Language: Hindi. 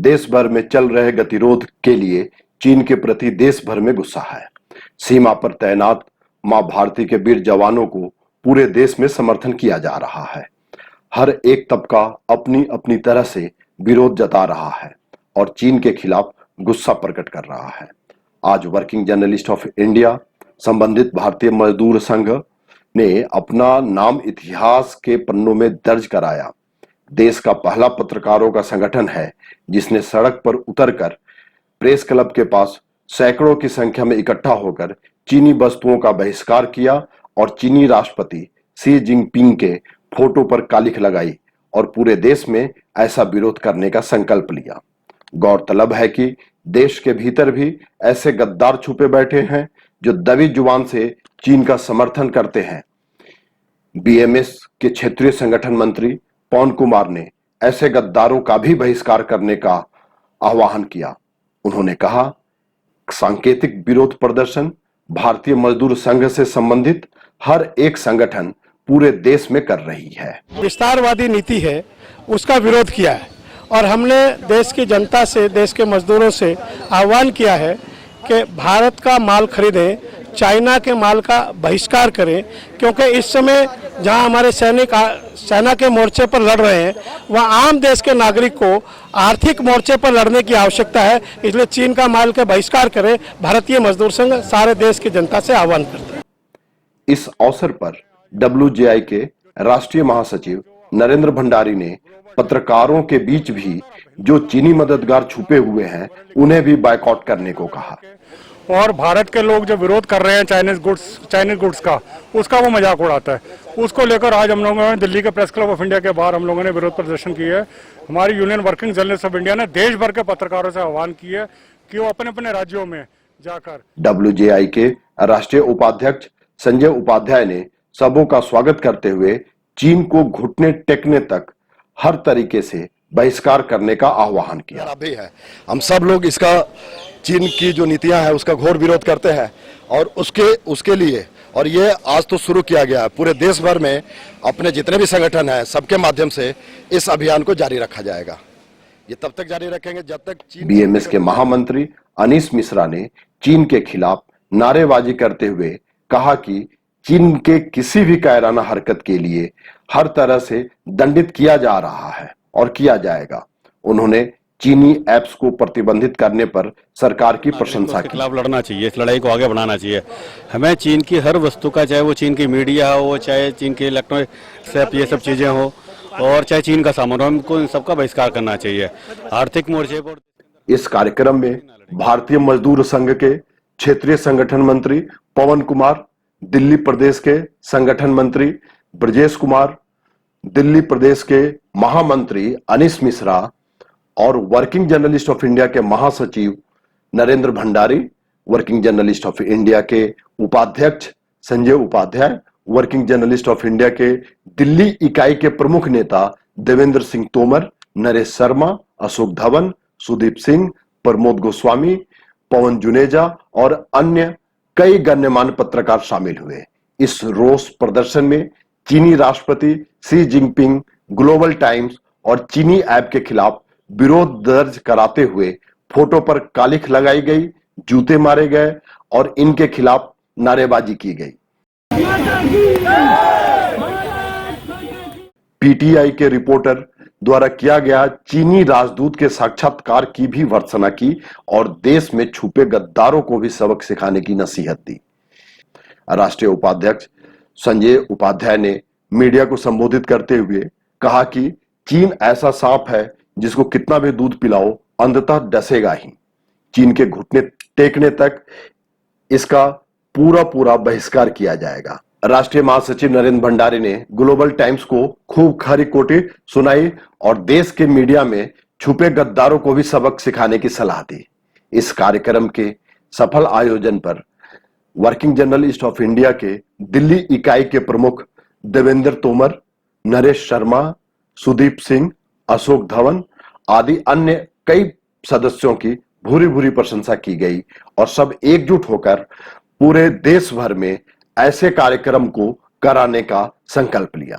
देश भर में चल रहे गतिरोध के लिए चीन के प्रति देश भर में गुस्सा है। सीमा पर तैनात मां भारती के वीर जवानों को पूरे देश में समर्थन किया जा रहा है। हर एक तबका अपनी अपनी तरह से विरोध जता रहा है और चीन के खिलाफ गुस्सा प्रकट कर रहा है। आज वर्किंग जर्नलिस्ट ऑफ इंडिया संबंधित भारतीय मजदूर संघ ने अपना नाम इतिहास के पन्नों में दर्ज कराया। देश का पहला पत्रकारों का संगठन है जिसने सड़क पर उतरकर प्रेस क्लब के पास सैकड़ों की संख्या में इकट्ठा होकर चीनी वस्तुओं का बहिष्कार किया और चीनी राष्ट्रपति शी जिनपिंग के फोटो पर कालिख लगाई और पूरे देश में ऐसा विरोध करने का संकल्प लिया। गौरतलब है कि देश के भीतर भी ऐसे गद्दार छुपे बैठे हैं जो दबी जुबान से चीन का समर्थन करते हैं। बीएमएस के क्षेत्रीय संगठन मंत्री पवन कुमार ने ऐसे गद्दारों का भी बहिष्कार करने का आह्वान किया। उन्होंने कहा, सांकेतिक विरोध प्रदर्शन भारतीय मजदूर संघ से संबंधित हर एक संगठन पूरे देश में कर रही है। विस्तारवादी नीति है उसका विरोध किया है और हमने देश की जनता से, देश के मजदूरों से आह्वान किया है कि भारत का माल खरीदें, चाइना के माल का बहिष्कार करें, क्योंकि इस समय जहां हमारे सैनिक सेना के मोर्चे पर लड़ रहे हैं वहाँ आम देश के नागरिक को आर्थिक मोर्चे पर लड़ने की आवश्यकता है। इसलिए चीन का माल का बहिष्कार करें। भारतीय मजदूर संघ सारे देश की जनता से आह्वान करते हैं। इस अवसर पर WJI के राष्ट्रीय महासचिव नरेंद्र भंडारी ने पत्रकारों के बीच भी जो चीनी मददगार छुपे हुए हैं उन्हें भी बायकॉट करने को कहा। और भारत के लोग जो विरोध कर रहे हैं चाइनीज गुड्स का, उसका वो मजाक उड़ाता है। उसको लेकर आज हम लोगों ने दिल्ली के प्रेस क्लब ऑफ इंडिया के बाहर हम लोगों ने विरोध प्रदर्शन किया है। हमारी union working journalist of India ने देश भर के पत्रकारों से आह्वान किया है कि वो अपने अपने राज्यों में जाकर। WJI के राष्ट्रीय उपाध्यक्ष संजय उपाध्याय ने सबों का स्वागत करते हुए चीन को घुटने टेकने तक हर तरीके से बहिष्कार करने का आह्वान किया। अभी है, हम सब लोग इसका चीन की जो नीतियां हैं उसका घोर विरोध करते हैं और उसके लिए और ये आज तो शुरू किया गया है। पूरे देश भर में अपने जितने भी संगठन हैं सबके माध्यम से इस अभियान को जारी रखा जाएगा। ये तब तक जारी रखेंगे जब तक चीन। बीएमएस के महामंत्री अनीश मिश्रा ने चीन के खिलाफ नारेबाजी करते हुए कहा कि चीन के किसी भी कायराना हरकत के लिए हर तरह से दंडित किया जा रहा है और किया जाएगा। उन्होंने चीनी ऐप्स को प्रतिबंधित करने पर सरकार की प्रशंसा की। खिलाफ लड़ना चाहिए, इस लड़ाई को आगे बढ़ाना चाहिए। हमें चीन की हर वस्तु का, चाहे वो चीन की मीडिया हो, चाहे चीन के इलेक्ट्रॉनिक ये सब चीजें हो और चाहे चीन का सामान हो, हमको इन सबका बहिष्कार करना चाहिए आर्थिक मोर्चे पर। इस कार्यक्रम में भारतीय मजदूर संघ के क्षेत्रीय संगठन मंत्री पवन कुमार, दिल्ली प्रदेश के संगठन मंत्री ब्रजेश कुमार, दिल्ली प्रदेश के महामंत्री अनीश मिश्रा और वर्किंग जर्नलिस्ट ऑफ इंडिया के महासचिव Narendra Bhandari, working journalist of India के उपाध्यक्ष Sanjay Upadhyay, working journalist of India के दिल्ली इकाई के प्रमुख नेता देवेंद्र सिंह तोमर, नरेश शर्मा, अशोक धवन, सुदीप सिंह, प्रमोद गोस्वामी, पवन जुनेजा और अन्य कई गण्यमान्य पत्रकार शामिल हुए। इस रोष प्रदर्शन में चीनी राष्ट्रपति शी जिनपिंग, ग्लोबल टाइम्स और चीनी ऐप के खिलाफ विरोध दर्ज कराते हुए फोटो पर कालिख लगाई गई, जूते मारे गए और इनके खिलाफ नारेबाजी की गई। पीटीआई के रिपोर्टर द्वारा किया गया चीनी राजदूत के साक्षात्कार की भी भर्त्सना की और देश में छुपे गद्दारों को भी सबक सिखाने की नसीहत दी। राष्ट्रीय उपाध्यक्ष संजय उपाध्याय ने मीडिया को संबोधित करते हुए कहा कि चीन ऐसा सांप है जिसको कितना भी दूध पिलाओ अंततः डसेगा ही। चीन के घुटने टेकने तक इसका पूरा बहिष्कार किया जाएगा। राष्ट्रीय महासचिव नरेंद्र भंडारी ने ग्लोबल टाइम्स को खूब खरी खोटी सुनाई और देश के मीडिया में छुपे गद्दारों को भी सबक सिखाने की सलाह दी। इस कार्यक्रम के सफल आयोजन पर वर्किंग जर्नलिस्ट ऑफ इंडिया के दिल्ली इकाई के प्रमुख देवेंद्र तोमर, नरेश शर्मा, सुदीप सिंह, अशोक धवन आदि अन्य कई सदस्यों की भूरी प्रशंसा की गई और सब एकजुट होकर पूरे देश भर में ऐसे कार्यक्रम को कराने का संकल्प लिया।